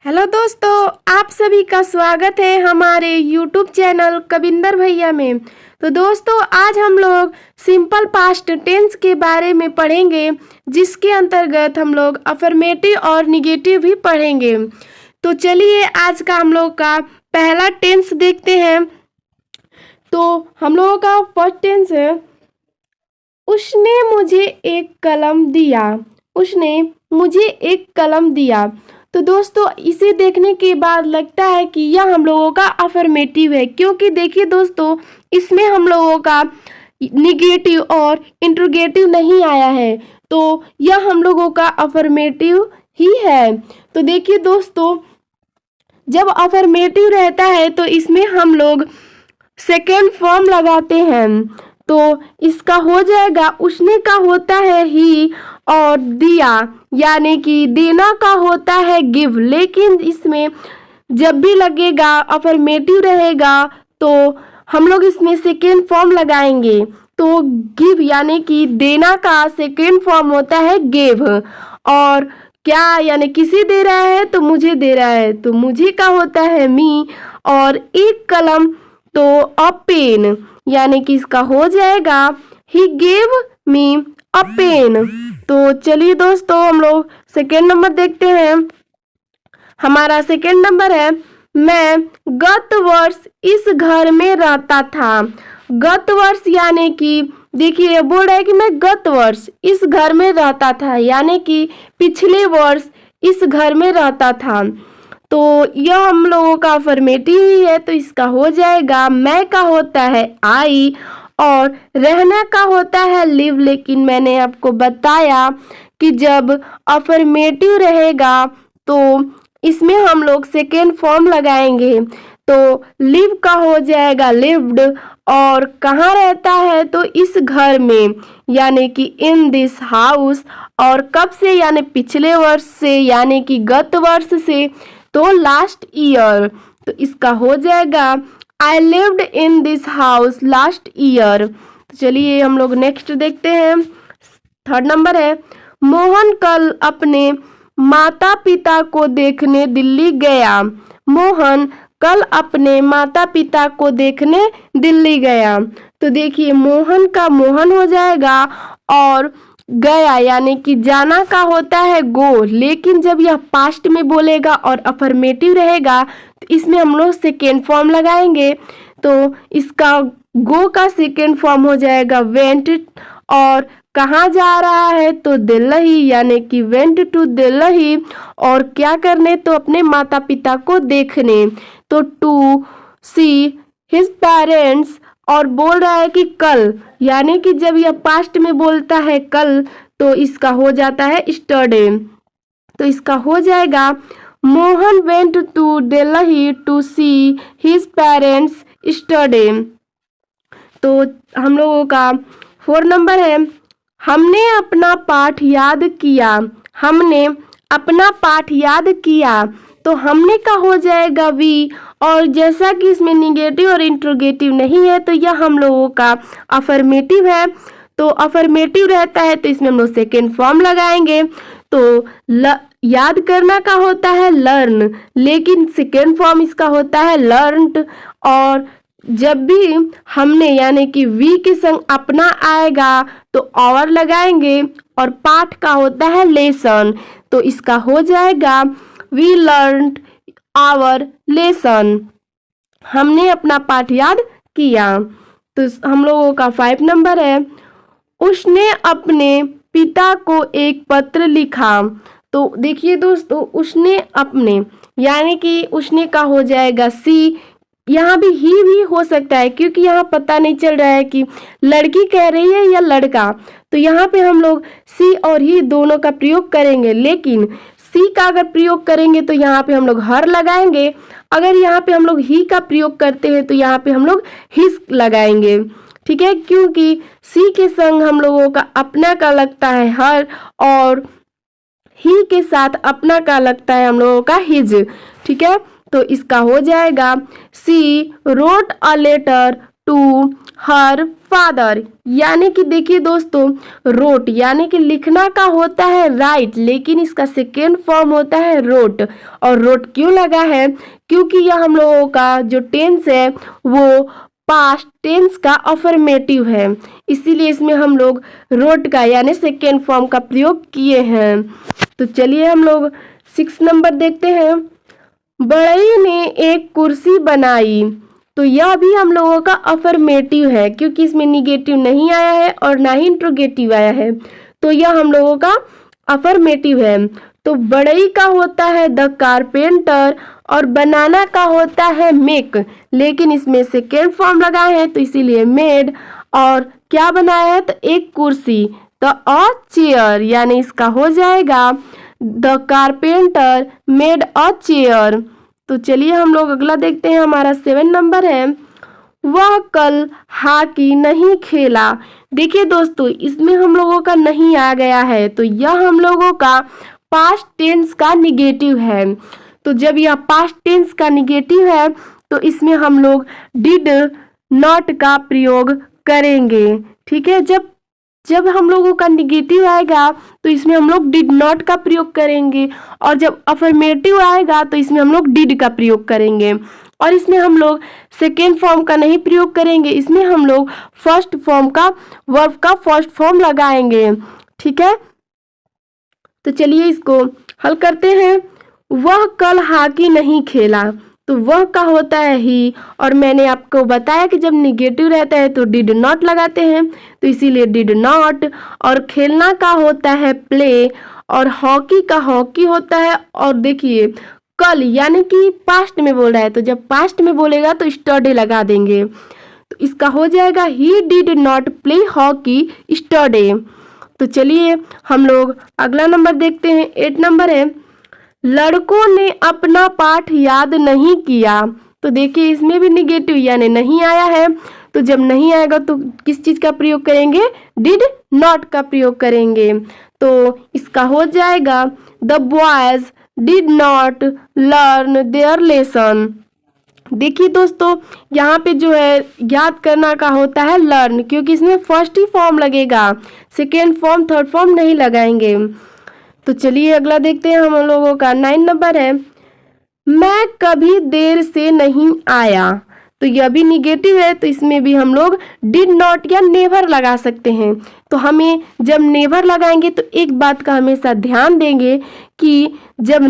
Hello दोस्तों, आप सभी का स्वागत है हमारे यूट्यूब चैनल कविंदर भैया में। तो दोस्तों, आज हम लोग सिंपल पास्ट टेंस के बारे में पढ़ेंगे, जिसके अंतर्गत हम लोग अफर्मेटिव और निगेटिव भी पढ़ेंगे। तो चलिए आज का हम लोग का पहला टेंस देखते हैं। तो हम लोगों का फर्स्ट टेंस है, उसने मुझे एक कलम दिया। उसने मुझे एक कलम दिया। तो दोस्तों, इसे देखने के बाद लगता है कि यह हम लोगों का अफर्मेटिव है, क्योंकि देखिए दोस्तों, इसमें हम लोगों का निगेटिव और इंट्रोगेटिव नहीं आया है, तो यह हम लोगों का अफर्मेटिव ही है। तो देखिए दोस्तों, जब अफर्मेटिव रहता है तो इसमें हम लोग सेकेंड फॉर्म लगाते हैं। तो इसका हो जाएगा, उसने का होता है ही और दिया यानी कि देना का होता है गिव। लेकिन इसमें जब भी लगेगा अफर्मेटिव रहेगा तो हम लोग इसमें सेकेंड फॉर्म लगाएंगे। तो गिव यानी कि देना का सेकेंड फॉर्म होता है गिव। और क्या यानी किसी दे रहा है तो मुझे दे रहा है, तो मुझे का होता है मी। और एक कलम तो अ पेन यानी कि इसका हो जाएगा he gave me a pen. तो चलिए दोस्तों, हम लोग सेकेंड नंबर देखते हैं। हमारा सेकेंड नंबर है, मैं गत वर्ष इस घर में रहता था। गत वर्ष यानी कि देखिए बोल रहा है कि मैं गत वर्ष इस घर में रहता था, यानी कि पिछले वर्ष इस घर में रहता था। तो यह हम लोगों का अफर्मेटिव ही है, तो इसका हो जाएगा मैं का होता है आई और रहना का होता है लिव। लेकिन मैंने आपको बताया कि जब अफर्मेटिव रहेगा तो इसमें हम लोग सेकेंड फॉर्म लगाएंगे। तो लिव का हो जाएगा लिव्ड। और कहाँ रहता है तो इस घर में, यानी कि इन दिस हाउस। और कब से, यानी पिछले वर्ष से, यानी कि गत वर्ष से, तो लास्ट ईयर। तो इसका हो जाएगा I lived in this house last year. तो चलिए हम लोग नेक्स्ट देखते हैं। थर्ड नंबर है, मोहन कल अपने माता पिता को देखने दिल्ली गया। मोहन कल अपने माता पिता को देखने दिल्ली गया। तो देखिए मोहन का मोहन हो जाएगा और गया यानी कि जाना का होता है गो। लेकिन जब यह पास्ट में बोलेगा और अफर्मेटिव रहेगा तो इसमें हम लोग सेकेंड फॉर्म लगाएंगे। तो इसका गो का सेकेंड फॉर्म हो जाएगा वेंट। और कहाँ जा रहा है तो दिल्ली, यानी कि वेंट टू दिल्ली। और क्या करने तो अपने माता पिता को देखने, तो टू सी हिज पेरेंट्स। और बोल रहा है कि कल, यानी कि जब यह पास्ट में बोलता है कल तो इसका हो जाता है स्टरडे। तो इसका हो जाएगा Mohan went to Delhi to see his parents yesterday. तो हम लोगों का फोर्थ नंबर है, हमने अपना पाठ याद किया। हमने अपना पाठ याद किया। तो हमने का हो जाएगा वी। और जैसा कि इसमें निगेटिव और इंट्रोगेटिव नहीं है तो यह हम लोगों का अफर्मेटिव है। तो अफर्मेटिव रहता है तो इसमें हम लोग सेकेंड फॉर्म लगाएंगे। तो याद करना का होता है लर्न, लेकिन सेकेंड फॉर्म इसका होता है लर्नड। और जब भी हमने यानी कि वी के संग अपना आएगा तो और लगाएंगे। और पाठ का होता है लेसन, तो इसका हो जाएगा वी लर्नड आवर लेसन। हमने अपना पाठ याद किया। तो हम लोगों का 5 नंबर है, उसने अपने पिता को एक पत्र लिखा। तो देखिए दोस्तों, उसने अपने यानी कि उसने का हो जाएगा सी। यहाँ भी हो सकता है, क्योंकि यहाँ पता नहीं चल रहा है कि लड़की कह रही है या लड़का। तो यहाँ पे हम लोग सी और ही दोनों का प्रयोग करेंगे। लेकिन सी का अगर प्रयोग करेंगे तो यहाँ पे हम लोग हर लगाएंगे। अगर यहाँ पे हम लोग ही का प्रयोग करते हैं तो यहाँ पे हम लोग हिज लगाएंगे। ठीक है, क्योंकि सी के संग हम लोगों का अपना का लगता है हर, और ही के साथ अपना का लगता है हम लोगों का हिज। ठीक है, तो इसका हो जाएगा she wrote a letter to her father, यानी कि देखिए दोस्तों, रोट यानी कि लिखना का होता है राइट, लेकिन इसका सेकेंड फॉर्म होता है रोट। और रोट क्यों लगा है? क्योंकि यह हम लोगों का जो टेंस है वो पास्ट टेंस का अफर्मेटिव है, इसीलिए इसमें हम लोग रोट का यानी सेकेंड फॉर्म का प्रयोग किए हैं। तो चलिए हम लोग 6 नंबर देखते हैं। बड़ई ने एक कुर्सी बनाई, तो यह भी हम लोगों का अफर्मेटिव है, क्योंकि इसमें निगेटिव नहीं आया है और ना ही इंट्रोगेटिव आया है, तो यह हम लोगों का अफर्मेटिव है। तो बड़ई का होता है द कारपेंटर और बनाना का होता है मेक, लेकिन इसमें सेकेंड फॉर्म लगा है तो इसीलिए मेड। और क्या बनाया है? तो एक कुर्सी, तो अ चेयर, यानी इसका हो जाएगा the carpenter made a chair. तो चलिए हम लोग अगला देखते हैं, हमारा 7 नंबर है। वह कल हॉकी नहीं खेला। देखिए दोस्तों, इसमें हम लोगों का नहीं आ गया है, तो यह हम लोगों का पास्ट टेंस का निगेटिव है। तो जब यह पास्ट टेंस का निगेटिव है तो इसमें हम लोग डिड नॉट का प्रयोग करेंगे। ठीक है, जब हम लोगों का निगेटिव आएगा तो इसमें हम लोग डिड नॉट का प्रयोग करेंगे, और जब अफर्मेटिव आएगा तो इसमें हम लोग डिड का प्रयोग करेंगे। और इसमें हम लोग सेकेंड फॉर्म का नहीं प्रयोग करेंगे, इसमें हम लोग फर्स्ट फॉर्म का वर्ब का फर्स्ट फॉर्म लगाएंगे। ठीक है, तो चलिए इसको हल करते हैं। वह कल हॉकी नहीं खेला, तो वह का होता है ही, और मैंने आपको बताया कि जब निगेटिव रहता है तो डिड नॉट लगाते हैं, तो इसीलिए डिड नॉट। और खेलना का होता है प्ले, और हॉकी का हॉकी होता है। और देखिए कल यानी कि पास्ट में बोल रहा है, तो जब पास्ट में बोलेगा तो स्टडे लगा देंगे, तो इसका हो जाएगा he did not play hockey स्टडे। तो चलिए हम लोग अगला नंबर देखते हैं, 8 नंबर है। लड़कों ने अपना पाठ याद नहीं किया, तो देखिए इसमें भी निगेटिव यानी नहीं आया है, तो जब नहीं आएगा तो किस चीज़ का प्रयोग करेंगे? डिड नॉट का प्रयोग करेंगे। तो इसका हो जाएगा the boys did not learn their lesson. देखिए दोस्तों, यहाँ पे जो है याद करना का होता है लर्न, क्योंकि इसमें फर्स्ट ही फॉर्म लगेगा, सेकेंड फॉर्म थर्ड फॉर्म नहीं लगाएंगे। तो चलिए अगला देखते हैं, हम लोगों का 9 नंबर है। मैं कभी देर से नहीं आया, तो यह भी निगेटिव है, तो इसमें भी हम लोग डिड नॉट या नेवर लगा सकते हैं। तो हमें जब नेवर लगाएंगे तो एक बात का हमेशा ध्यान देंगे कि जब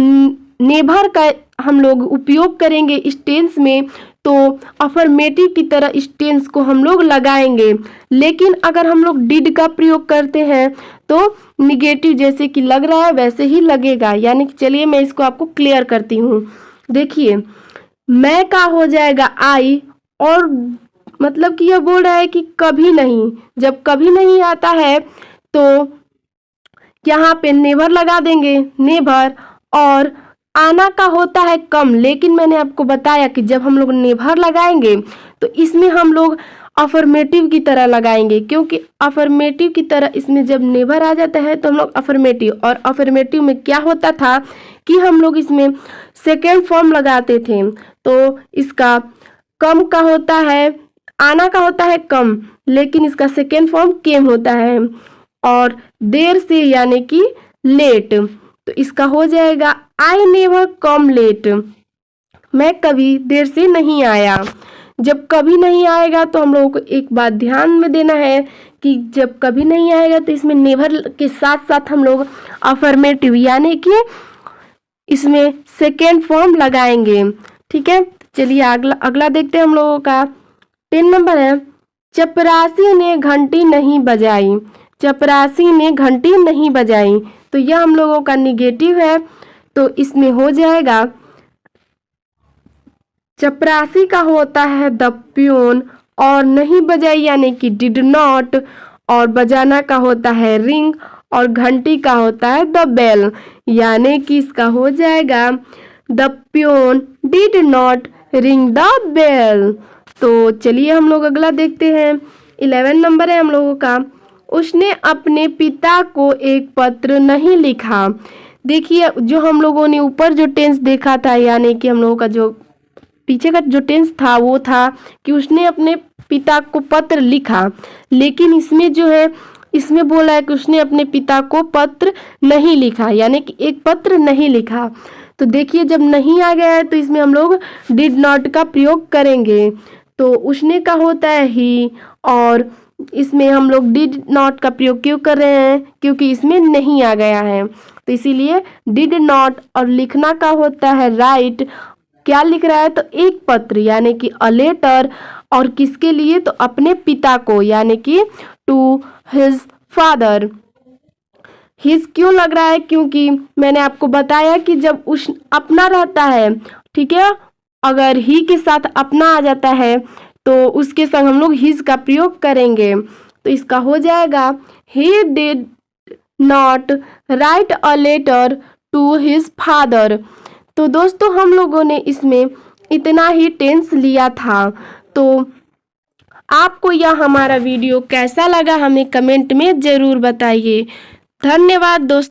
नेवर का हम लोग उपयोग करेंगे इस टेंस में तो अफर्मेटिव की तरह इस टेंस को हम लोग लगाएंगे, लेकिन अगर हम लोग डिड का प्रयोग करते हैं तो निगेटिव जैसे कि लग रहा है वैसे ही लगेगा। यानी कि चलिए मैं इसको आपको क्लियर करती हूँ। देखिए मैं का हो जाएगा आई, और मतलब कि यह बोल रहा है कि कभी नहीं, जब कभी नहीं आता है तो यहाँ पे नेवर लगा देंगे, नेवर। और आना का होता है कम, लेकिन मैंने आपको बताया कि जब हम लोग नेवर लगाएंगे तो इसमें हम लोग अफर्मेटिव की तरह लगाएंगे, क्योंकि अफर्मेटिव की तरह इसमें जब नेवर आ जाता है तो हम लोग अफर्मेटिव, और अफर्मेटिव में क्या होता था कि हम लोग इसमें सेकेंड फॉर्म लगाते थे, तो इसका कम का होता है, आना का होता है कम, लेकिन इसका सेकेंड फॉर्म केम होता है। और देर से यानी कि लेट, तो इसका हो जाएगा आई नेवर कम लेट, मैं कभी देर से नहीं आया। जब कभी नहीं आएगा तो हम लोगों को एक बात ध्यान में देना है कि जब कभी नहीं आएगा तो इसमें नेवर के साथ साथ हम लोग अफर्मेटिव यानी कि इसमें सेकेंड फॉर्म लगाएंगे। ठीक है, चलिए अगला देखते हैं हम लोगों का 10 नंबर है। चपरासी ने घंटी नहीं बजाई, चपरासी ने घंटी नहीं बजाई, तो यह हम लोगों का निगेटिव है, तो इसमें हो जाएगा चपरासी का होता है द प्यून, और नहीं बजाई यानी कि डिड नॉट, और बजाना का होता है रिंग, और घंटी का होता है द बेल, यानी कि इसका हो जाएगा the peon did not ring the bell. तो चलिए हम लोग अगला देखते हैं, 11 नंबर है हम लोगों का। उसने अपने पिता को एक पत्र नहीं लिखा। देखिए जो हम लोगों ने ऊपर जो टेंस देखा था, यानी कि हम लोगों का जो पीछे का जो टेंस था वो था कि उसने अपने पिता को पत्र लिखा, लेकिन इसमें जो है इसमें बोला है कि उसने अपने पिता को पत्र नहीं लिखा, यानी कि एक पत्र नहीं लिखा। तो देखिए जब नहीं आ गया है तो इसमें हम लोग डिड नॉट का प्रयोग करेंगे। तो उसने का होता है ही, और इसमें हम लोग डिड नॉट का प्रयोग क्यों कर रहे हैं, क्योंकि इसमें नहीं आ गया है, तो इसीलिए डिड नॉट। और लिखना का होता है राइट। क्या लिख रहा है, तो एक पत्र यानी कि अ लेटर, और किसके लिए, तो अपने पिता को, यानी कि टू हिज फादर। हिज क्यों लग रहा है, क्योंकि मैंने आपको बताया कि जब उस अपना रहता है, ठीक है, अगर ही के साथ अपना आ जाता है तो उसके संग हम लोग हिज का प्रयोग करेंगे। तो इसका हो जाएगा he did not write a letter to his father. तो दोस्तों हम लोगों ने इसमें इतना ही टेंस लिया था। तो आपको यह हमारा वीडियो कैसा लगा हमें कमेंट में ज़रूर बताइए। धन्यवाद दोस्तों।